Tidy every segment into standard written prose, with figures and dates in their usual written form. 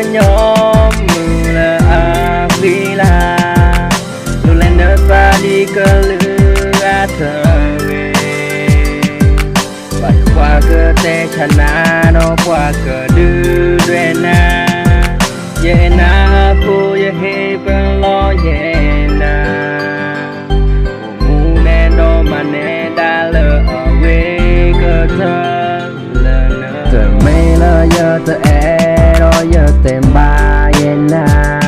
cơ nhóm là vì là lúc lên nước ta đi cơ lửa thơ về bài qua cơ tê chả na nó qua cơ đưa đuê na ye na phu ye he bên lo ye na mu nè đo mà nè đã lỡ ở quê cơ thơ lỡ nỡ từ mấy lỡ giờ từ e đó giờ tìm ba ye na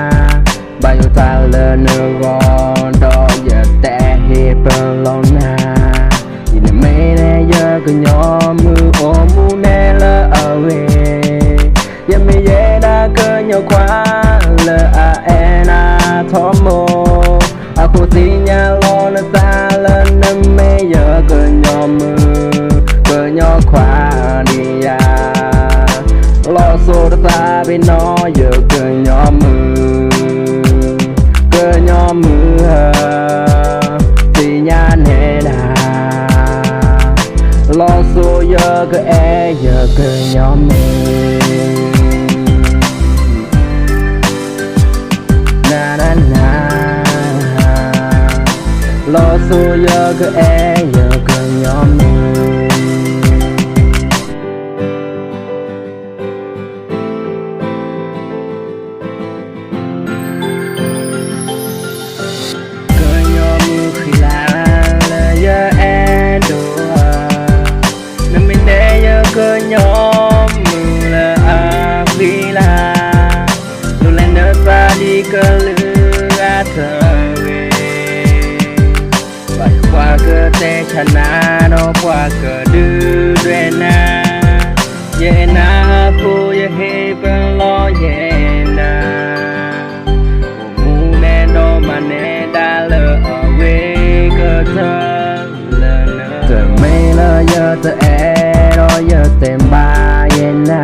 bao nhiêu ta lỡ nỡ gòn đó giờ tè he bên lo na nhìn mấy nè giờ cứ nhóm mưa ôm mu nè lỡ ở quê giờ mi ye đã cơ nhau quá lỡ na thó mô aku tinya lo na ta lên năm mấy giờ cơ nhóm mưa cơ nhau quá đi ya lo số ta bên nó giờ cơ nhóm mưa thì nhà nè là lo số giờ cơ giờ cơ nhóm mưa na na na lo số giờ cơ giờ cơ nhóm cơ nhóm là vì là lúc lên nước ta đi cơ lửa thơ về bài qua cơ tê chả na nó qua cơ đưa đuê na ye na phu ye he bên lo ye na mu nè đo mà nè đã lỡ ở quê cơ thơ lỡ nỡ từ mấy lỡ giờ từ e đó giờ tìm ba ye na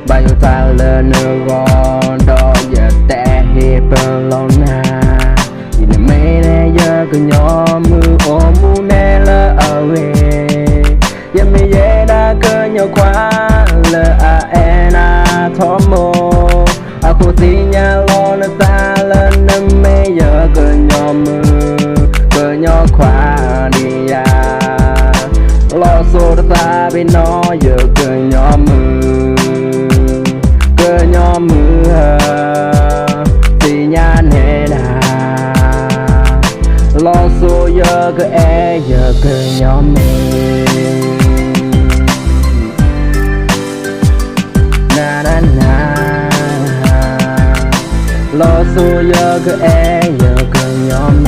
bao nhiêu ta lỡ nỡ gòn đó giờ tè he bên lo na nhìn mấy nè giờ cứ nhóm mưa ôm mu nè lỡ ở quê giờ mi ye đã cơ nhau quá lỡ na thó mô aku tinya lo na ta lên năm mấy giờ cơ nhóm mưa cơ nhau quá đi ya lo số ta bên nó giờ cơ nhóm mưa thì nhà nè là lo số giờ cơ giờ cơ nhóm na na na lo số giờ cơ giờ cơ nhóm